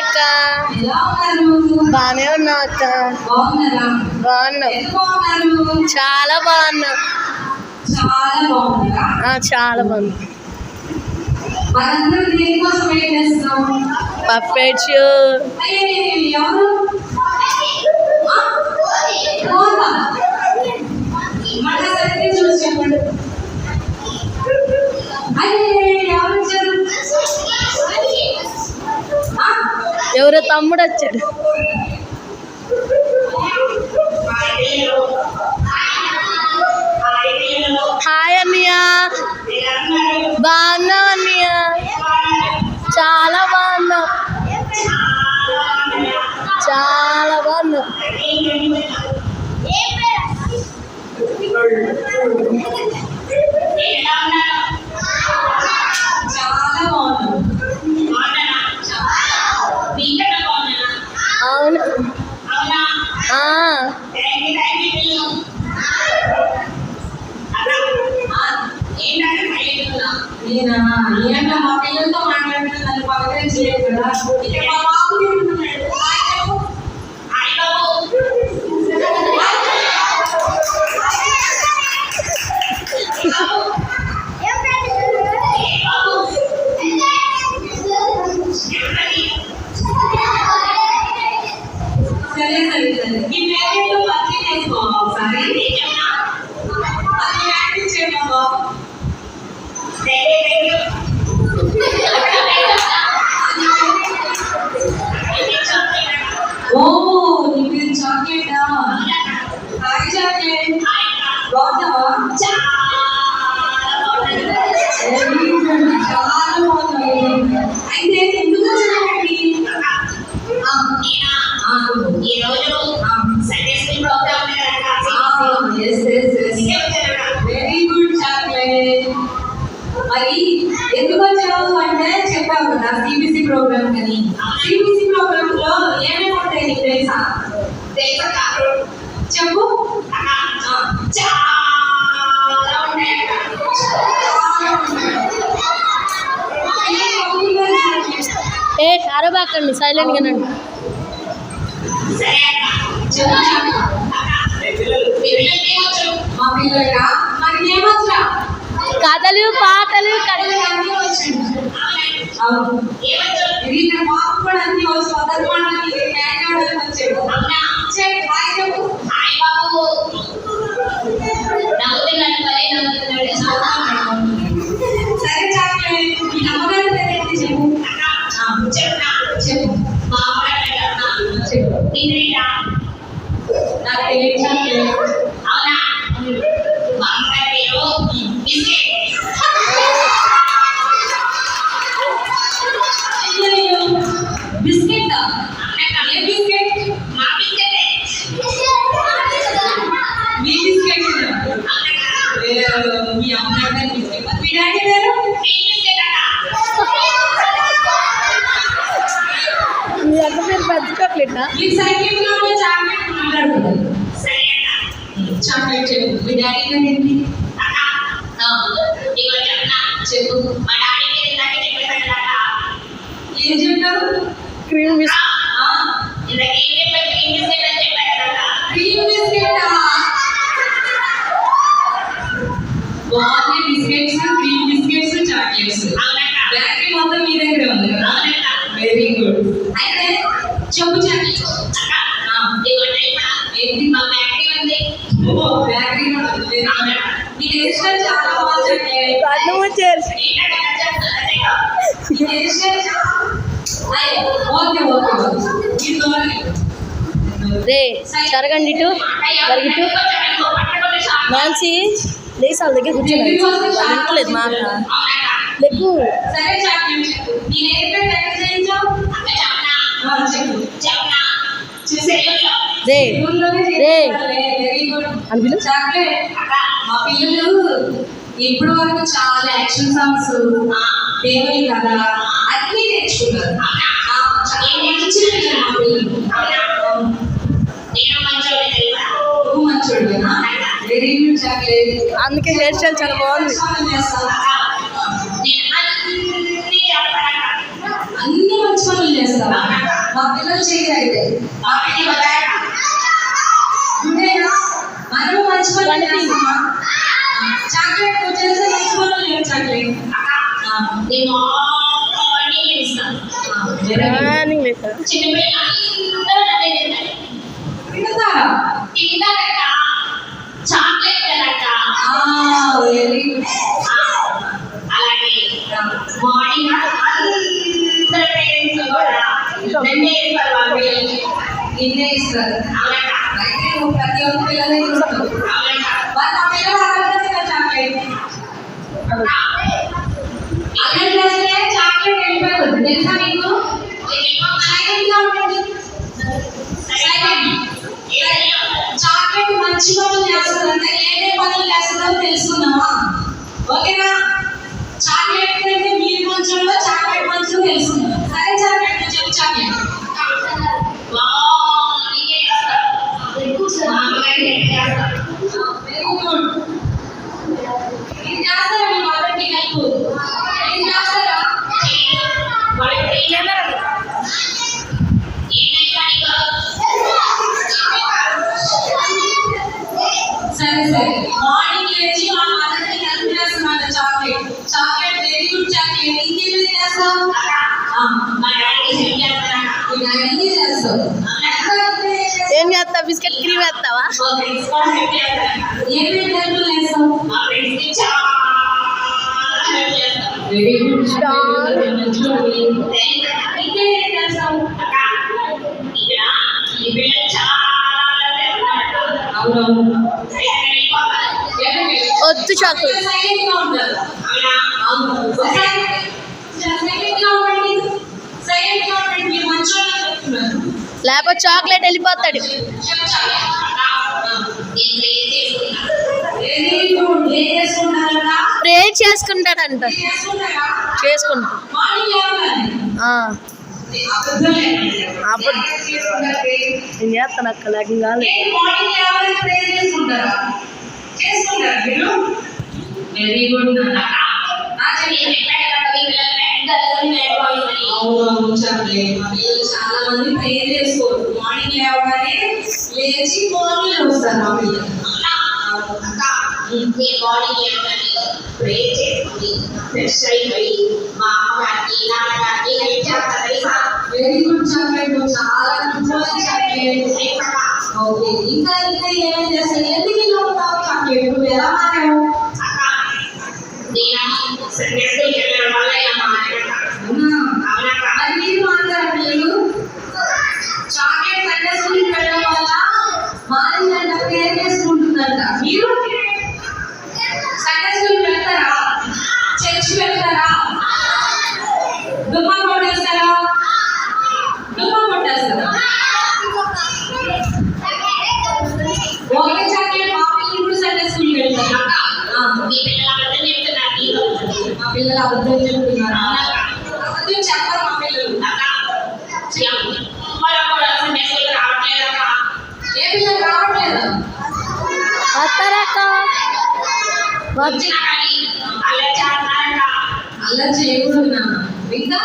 అక్క. బాగానే ఉన్నా అక్క. బాగున్నా. చాలా బాగున్నా. చాలా బాగుంది. Puppet show. ఎవరో తమ్ముడు వచ్చాడు. హాయ్ అన్నయ్య. బాగున్నా అన్నయ్య. చాలా బాగున్నా. చాలా బాగున్నా. అవును. నేనా మా పిల్లలతో మాట్లాడుతున్నాను. పక్కనే చేయదు కదా. మా బాబు సరే సరే సరే ఈ పేరెంట్ పరిచయం చేసుకోవాలి ఒకసారి. అది చేయమా బాబు. ఓ నీ పేరు చాక్లెటా? Hi chocolate. బాగున్నావా? చాలా బాగున్నాయి. అయితే ఎందుకు వచ్చానండి? ఈరోజు Sunday school program very good chocolate. మరి ఎందుకు వచ్చావు అంటే చెప్పావు కదా సిబిసి ప్రోగ్రామ్ అని. సిబిసి ప్రోగ్రామ్ లో ఏమేమి ఉంటాయి నీకు తెలుసా? చెప్పు. చాలా ఉంటాయి. ఏ అరబాకండి, సైలెంట్ గా నండి. మా పిల్లలకా మనకి ఏమొచ్చా? కథలు, పాటలు, సరే చాక్లెట్ మీ అమ్మగారి పేరు చెప్పు. చెప్పు. నాకు తెలియదు చాక్లెట్. అవునా? మా అమ్మగారి పేరు బిస్కెట్. బిస్కెట్ ఏ బిస్కెట్? మా బిస్కెట్. మీ బిస్కెట్ మీ అమ్మగారి బిస్కెట్. మీ డాడీ పేరు మీ అక్క పేరు పెద్ద చాక్లెటా? ఈ సైకిల్ లో చాక్లెట్ మాట్లాడుతుంది. చాక్లెట్ చెప్పు. మీ డాడీ పేరు ఏంటి? చెప్పు. మా డాడీ పేరు ఏం చెప్పారు? Cream biscuit. Cream biscuit. బాగుంది biscuits, cream biscuits, chocolates. Battery మొత్తం మీ దగ్గర ఉంది కదా. Very good. అయితే చెప్పు చాక్లెట్. ఏంటి? మా బ్యాటరీ ఉంది. బ్యాటరీ కూడా ఉంది. మీ టేస్ట్ చాలా బాగుంది. రే జరగండి, ఇటు జరిగిటు. నాన్సీ లేసి వాళ్ళ దగ్గర కూర్చోలేదు, ఇంట్లేదు మాట లెగ్గు. రే రే అని పిలు. మా పిల్లలు ఇప్పటి వరకు చాలా యాక్షన్ సాంగ్స్, దేవుని కదా అన్ని నేర్చుకున్నారు. అందుకే హెయిర్ స్టైల్ చాలా బాగుంది. అన్ని మంచి పనులు చేస్తావా? మా పిల్లలు చేయరు అయితే. అంతేనా? మనము మంచి పనులు చేస్తామా? చాక్లెట్ వచ్చేసి మంచి పనులు లేవు చాక్లెట్. మార్నింగ్ లేసా తింటారా? చాక్లెట్ కదక్క. Very good. అలాగే మార్నింగ్ అందరు పేరెంట్స్ కూడా నన్నే ఇస్తారు వాళ్ళ పిల్లలకి. నిన్నే ఇస్తారు. అవునక్క. అయితే నువ్వు ప్రతి ఒక్క పిల్లలే ఇస్తావు. అవునక్క. వాళ్ళ పిల్లలు అడగలేదు చాక్లెట్. అల్లరి చేస్తే చాక్లెట్ వెళ్ళిపోతుంది తెలుసా నీకు? సైలెంట్ గా ఉంటుంది. చాక్లెట్ మంచి పనులు చేస్తుందంటే ఏమే పనులు చేస్తుందో తెలుసుకున్నావా? ఓకేనా? చాక్లెట్ అంటే మీరు మంచంలో చాక్లెట్ మంచం తెలుసుకున్నాం. సరే చాక్లెట్ చెప్పు చాక్లెట్. Very good. ఇది చేస్తారా మీ మదర్కి హెల్ప్? ఇది చేస్తారా? సరే సరే. మార్నింగ్ లేచి మా మదర్కి హెల్ప్ చేస్తున్నాడు chocolate. Chocolate very good chocolate. ఇంకేమి చేస్తావు? మీ డాడీకి చేస్తావు. ఏం చేస్తావు? బిస్కెట్ క్రీమ్ వేస్తావా? ఏమేమి హెల్ప్ చేస్తావు? Very good. ఇంకేమి చేస్తావు? అవునవును. వద్దు చాక్లెట్. సైలెంట్ గా ఉంటారు. అవును. సైలెంట్ గా ఉండండి. సైలెంట్ గా ఉండండి. మీరు మంచోళ్ళని చెప్తున్నారు. లేకపోతే చాక్లెట్ వెళ్ళిపోతాడు. Very good. ఏం చేసుకుంటారట? ప్రే చేసుకుంటాడంట. చేసుకుంటారా? చేసుకుంటా మార్నింగ్ లేవగానే అప్పుడు నేను చేస్తాను అక్క లేకుండా కాదు. మార్నింగ్ లేవగానే ప్రే చేసుకుంటారా? చేసుకుంటారా మీరు? Very good. అవునవును చాక్లెట్. మా పిల్లలు చాలా మంది ప్రే చేసుకోరు. మార్నింగ్ లేవగానే లేచి ఫోన్లు చూస్తారు మా పిల్లలు. ప్రే చేసుకుని ఫ్రెష్ అయిపోయి మా అమ్మగారికి నాన్నగారికి హెల్ప్ చేస్తారు తెలుసా? Very good chocolate. చాలా గుడ్ చాక్లెట్. ఓకే. ఇంకా ఇంకా ఏమేమి చేస్తారు? ఎందుకు ఇలా ఉంటావు చాక్లెట్? నువ్వు ఎలా మారావు? నేను సండే స్కూల్కి వెళ్ళడం వల్ల ఇలా మాట్లాడతాను. అవునక్క. మరి మీరు మాట్లాడారు పిల్లలు? చాక్లెట్ సండే స్కూల్కి వెళ్ళడం వల్ల మారిందంట, ప్రేర్ చేసుకుంటుందంట. మీరు సండే స్కూల్కి వెళ్తారా? చర్చికి వెళ్తారా? దుమ్మా కొట్టేస్తారా? దుమ్మా కొట్టేస్తారా? Okay chocolate. మా పిల్లలు కూడా సండే స్కూల్కి వెళ్తారా? మీ పిల్లలు అబద్ధం చెప్తున్నారు. నీకు మా పిల్లలు అబద్ధం చెప్తున్నారా? అబద్ధం చెప్పరు మా పిల్లలు. వాళ్ళు కూడా సండే స్కూల్ రావట్లేదక్క. ఏ పిల్లలు రావట్లేదా? వస్తారక్క. వచ్చినా కానీ అలా చేస్తున్నారక్క. అలా చేయకూడదు నాన్న. ఇంకా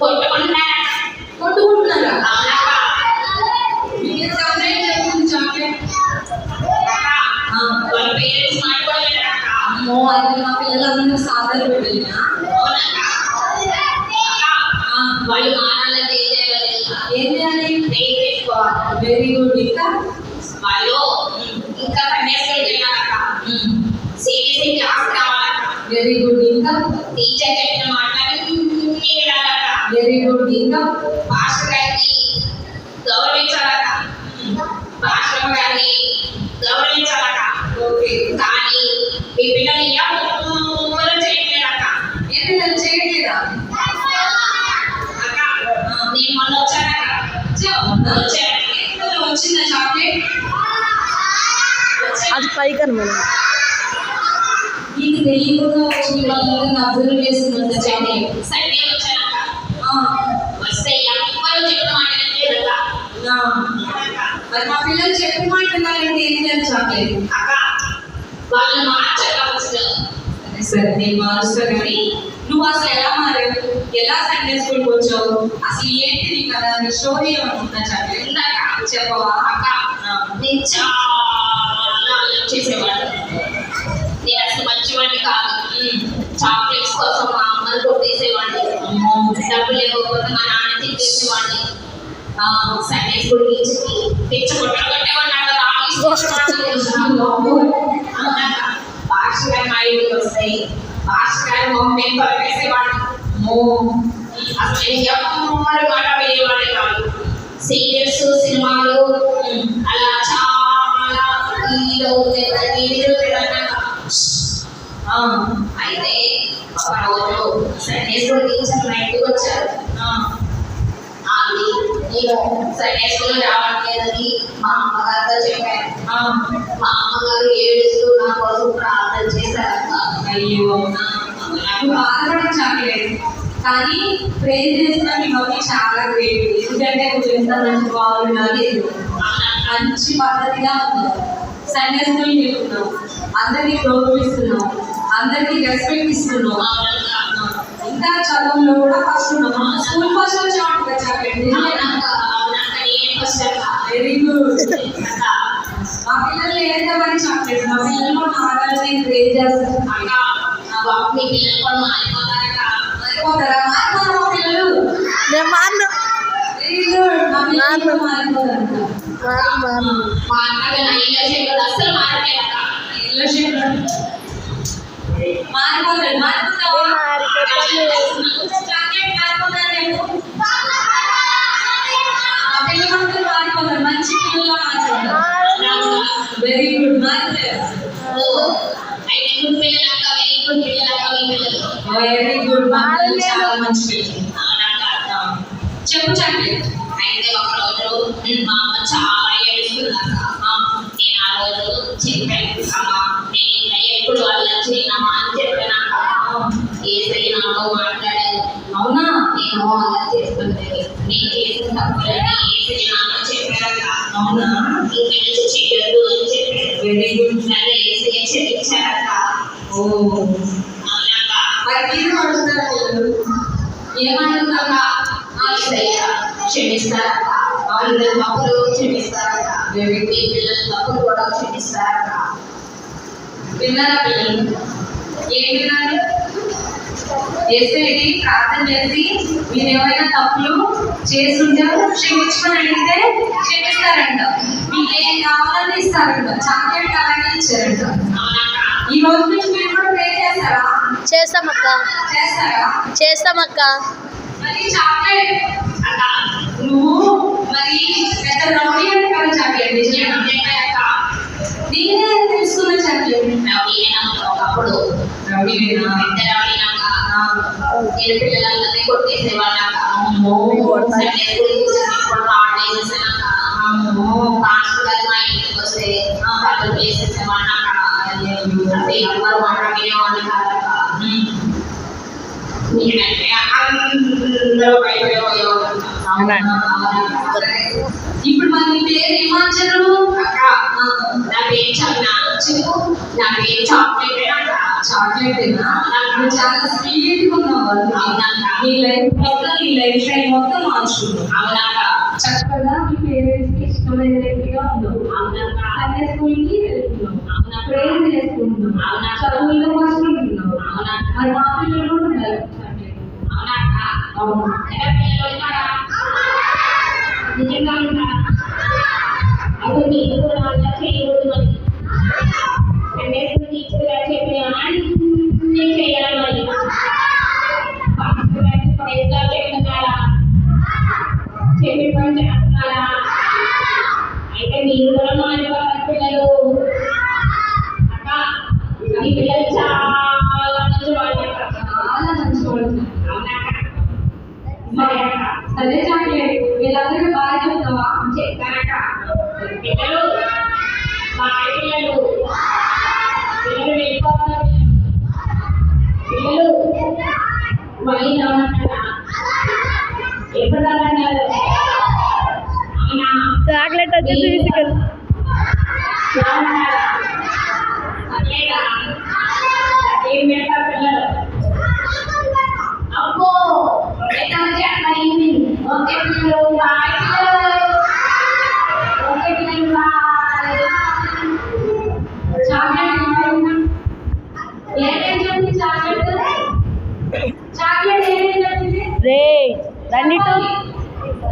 కొట్టుకుంటున్నారక్క. కొట్టుకుంటున్నారా? అవునక్క. మీరు కంప్లైంట్ చెప్తుంది చాక్లెట్. వాళ్ళ పేరెంట్స్ మాట కూడా వినరక్క. అమ్మో, అయితే మా పిల్లలందరూ సాధారణ పెట్టినా అవునక్క. వాళ్ళు మానాలంటే ఏం చేయాలి తెలుసా? ఏం చేయాలి? ప్రే చేసుకోవాలి. Very good. ఇంకా వాళ్ళు ఇంకా సండే స్కూల్కి వెళ్ళాలక్క. సిబిఎస్ఈ క్లాస్ కావాలక్క. Very good. ఇంకా టీచర్ చెప్పిన మాటలు వినాలక్క. Very good. ఇంకా పాస్టర్ గారిని గౌరవించాలక్క. పాస్టర్ గారిని గౌరవించాలక్క. ఓకే. కానీ మీ పిల్లలు ఎవరు చేయలేదక్క. ఏ పిల్లలు చేయట్లేదా? అక్క నేను మొన్న వచ్చానక్క. వచ్చిందా చాక్లెట్? అది పైకను మనం నీకు తెలియకుండా వచ్చిన వాళ్ళందరినీ అబ్జర్వ్ చేస్తుందంట చాక్లెట్. సండే వచ్చానక్క. వస్తే ఎవరు చెప్పిన మాట వినలేదక్క. మరి మా పిల్లలు చెప్పిన మాట వినాలంటే ఏం చేయాలి చాక్లెట్? అక్క వాళ్ళు మార్చకపోవచ్చు. సరే నేను మారుస్తా కానీ నువ్వు అసలు ఎలా మారావు, ఎలా సండే స్కూల్కి వచ్చావు, అసలు ఏంటిది కదా నీ స్టోరీ ఏమనుకుంటా చాక్లెట్ ఇందాక చెప్పవా అక్క నేను చాలా చేసేవాడు. నేను అసలు మంచివాడిని కాదు. చాక్లెట్స్ కోసం మా అమ్మని కొట్టేసేవాడిని. డబ్బులు ఇవ్వకపోతే మా నాన్న తిట్టేసేవాడిని. సండే స్కూల్ టీచర్కి తెచ్చ కొట్టేవాడిని. భాష గారి మా ఇంటికి వస్తాయి, భాష గారి మమ్మీ కొట్టేసేవాడిని. అసలు నేను ఎవరు మాట వినేవాడే కాదు. సీరియల్స్ సినిమాలు అలా చాలా అయితే ఒక రోజు సండే స్కూల్ టీచర్ మా ఇంటికి వచ్చారు. నేను సండే స్కూల్ రావట్లేదని మా అమ్మగారితో చెప్పాను. మా అమ్మగారు ఏడుస్తూ నా కోసం ప్రార్థన చేశారక్క. అయ్యో బాధపడే చాక్లెట్, కానీ ప్రేర్ చేసిన మీ మమ్మీ చాలా గ్రేట్. ఎందుకంటే నువ్వు ఎంత మంచి బాగుండాలి, మంచి పద్ధతిగా ఉన్నావు, సండే స్కూల్కి వెళ్తున్నావు, అందరినీ గౌరవిస్తున్నావు, అందరికీ రెస్పెక్ట్ ఇస్తున్నావు, ఇంకా చదువులో కూడా ఫస్ట్ ఉన్నావు. స్కూల్ ఫస్ట్ వచ్చావు కదా చాక్లెట్. Very good. మా పిల్లలు ఏదైనా చాక్లెట్, మా పిల్లలు నాగాలని ప్రేర్ చేస్తారు. మీ పిల్లలు కూడా మారిపోతారా? మారిపోతారా మా పిల్లలు? నేను మారను. Very good. మా పిల్లలు మారిపోతారు. మా అన్నగా నా ఇల్లు చేయడం అస్సలు మారిపోయాక ఇల్లు చేయడం మారిపోతాడు. మారిపోతావా? చాక్లెట్ మారిపోతాడు. మా పిల్లలు మారిపోతారు, మంచి పిల్లలు మారిపోతారు. Very good. మారిపోయారు. అయితే గుడ్ పిల్లలాగా వెరీ గుడ్ పిల్లలాగా మీ పిల్లలు వెరీ గుడ్. మా పిల్లలు చాలా మంచి పిల్లలు. చెప్పు చాక్లెట్. అయితే ఒక రోజు మా అమ్మ చాలా ఏడుస్తున్నాక నేను ఆ రోజు చెప్పాను, అమ్మ నేను ఇంకా ఎప్పుడు అలా చేయనమ్మా అని చెప్పినాక ఏసై నాతో మాట్లాడాను. అవునా? నేను అలా చేస్తుంటే నేను చేసిన తప్పులని ఏసై నాతో చెప్పాక అవునా? ఇంకా నుంచి చేయొద్దు అని చెప్పాను. Very good. నన్ను ఏసై క్షమించారక్క. ఓ అవునాక మరి మీరు అడుగుతారా పిల్లలు? ఏమడుగుతారా? క్షమిస్తారక్క. అందరి తప్పులు క్షమిస్తారక్క. మీ పిల్లల తప్పులు కూడా క్షమిస్తారక్క. విన్నారా పిల్లలు? ఏం విన్నారు? ఏసైకి ప్రార్థన చేసి మీరు ఏమైనా తప్పులు చేస్తుంటే క్షమించమని అడిగితే క్షమిస్తారంట. మీకు ఏం కావాలని ఇస్తారంట. చాక్లెట్ కావాలని ఇచ్చారంట. ఈ రోజు నుంచి మీరు కూడా ప్రే చేస్తారా? చేస్తామక్క. చేస్తారా? చేస్తామక్క. మరి చాక్లెట్ అక్క నువ్వు మరి పెద్ద రౌడీ అంటే కదా చాక్లెట్. నిజమేనక్క. నేనే తెలుసుకున్న చాక్లెట్. ఒకప్పుడు రౌడీనా? పెద్ద రౌడీనాక నేను పిల్లలందరినీ కొట్టేసేవాళ్ళక. పాస్టర్ గారు మా ఇంటికి వస్తే వాళ్ళు వేసేసేవాళ్ళక. అసలు ఎవరు మాట వినేవాళ్ళు కాదక్క. అందరూ భయపడేవాళ్ళు. ఇప్పుడు మరి నీ పేరు ఏమార్చారు? అక్క నా పేరు చన్నా. చెప్పు. నా పేరు చాక్లెట్ అక్క. చాక్లెటేనా? నువ్వు చాలా స్వీట్గా ఉన్నావు. నీ లైఫ్ మొత్తం నీ లైఫ్ స్టైల్ మొత్తం మార్చుకున్నావు. అవునాక చక్కగా మీ పేరెంట్స్కి ఇష్టమైన వ్యక్తిగా ఉన్నావు. అవునాక సండే స్కూల్కి వెళ్తున్నావు. అవునా ప్రేయర్ చేసుకుంటున్నావు. అవునా చదువుల్లో వస్తున్నావు. అవునా మరి మా పిల్లలు కూడా ఉన్నారు. అవునాక అవును. ఎలా పిల్లలు ఉంటారా? నిజంగా ఉంటారా? అప్పుడు మీరు కూడా అలా చేయకూడదు. మరి సండే స్కూల్ టీచర్ గారు చెప్పిన అన్నీ చేయాలి. మరి పాస్టర్ గారికి ప్రైజ్గా చెప్తున్నారా? చెప్పి పని చేస్తున్నారా? అయితే మీరు కూడా మారిపోతారు పిల్లలు. అక్క మీ పిల్లలు చాలా మంచి వాళ్ళు. చాలా మంచి వాళ్ళు. అవునాక సరే అక్క. సరే చాక్లెట్ వీళ్ళందరికీ బాగా చెప్తావా? చెప్తానక్క. పిల్లలు బాయ్ పిల్లలు. పిల్లలు వెళ్ళిపోతున్నారు. పిల్లలు మళ్ళీ రామంటారా? ఎప్పుడు రామంటారు? అవునా? చాక్లెట్ వచ్చేసి తీసుకెళ్ళి రామంటారా? అట్లేదా? ఏం పెడతారు పిల్లలు? ఓకే పిల్లలు బాయ్ ఓకే పిల్లలు బాయ్ చాక్లెట్ ఏమేం చెప్పింది చాక్లెట్ ఏమేం చెప్పింది రే రండి టు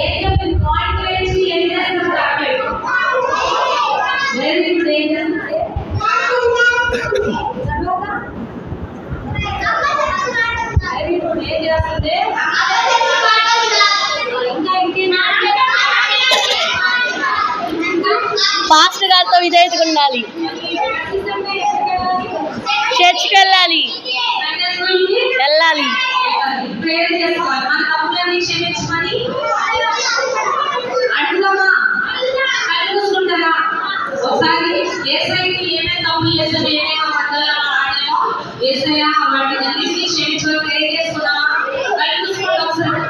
ఏం చెప్పింది పాయింట్ వేసి ఏం చేస్తుంది చాక్లెట్ వెరీ గుడ్ ఏం చేస్తుంది వెరీ గుడ్ ఏం చేస్తుంది పాస్టర్ గారితో విధేయతగా ఉండాలి. చర్చికి వెళ్ళాలి. ప్రేయర్ చేసుకోవాలి. మన తప్పులన్నీ క్షమించమని అడుగుదామా? కళ్ళు మూసుకుంటారా? ఒకసారి యేసయ్యకి ఏమేమి తప్పులు చేసామో ఏమేమి అబద్ధాలు ఆడామో యేసయ్య వాటినన్నిటినీ క్షమించమని ప్రేయర్ చేసుకున్నామా? కళ్ళు మూసుకోవాలి. ఒకసారి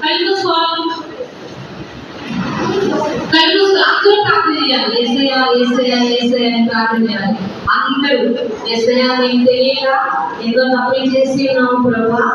కళ్ళు మూసుకోవాలి. కళ్ళు అందరూ ప్రార్థన చేయాలి. యేసయ్య యేసయ్య యేసయ్య అని ప్రార్థన చేయాలి అందరూ. యేసయ్య నీకు తెలియక ఏదో తప్పులు చేసి ఉన్నాము ప్రభువా.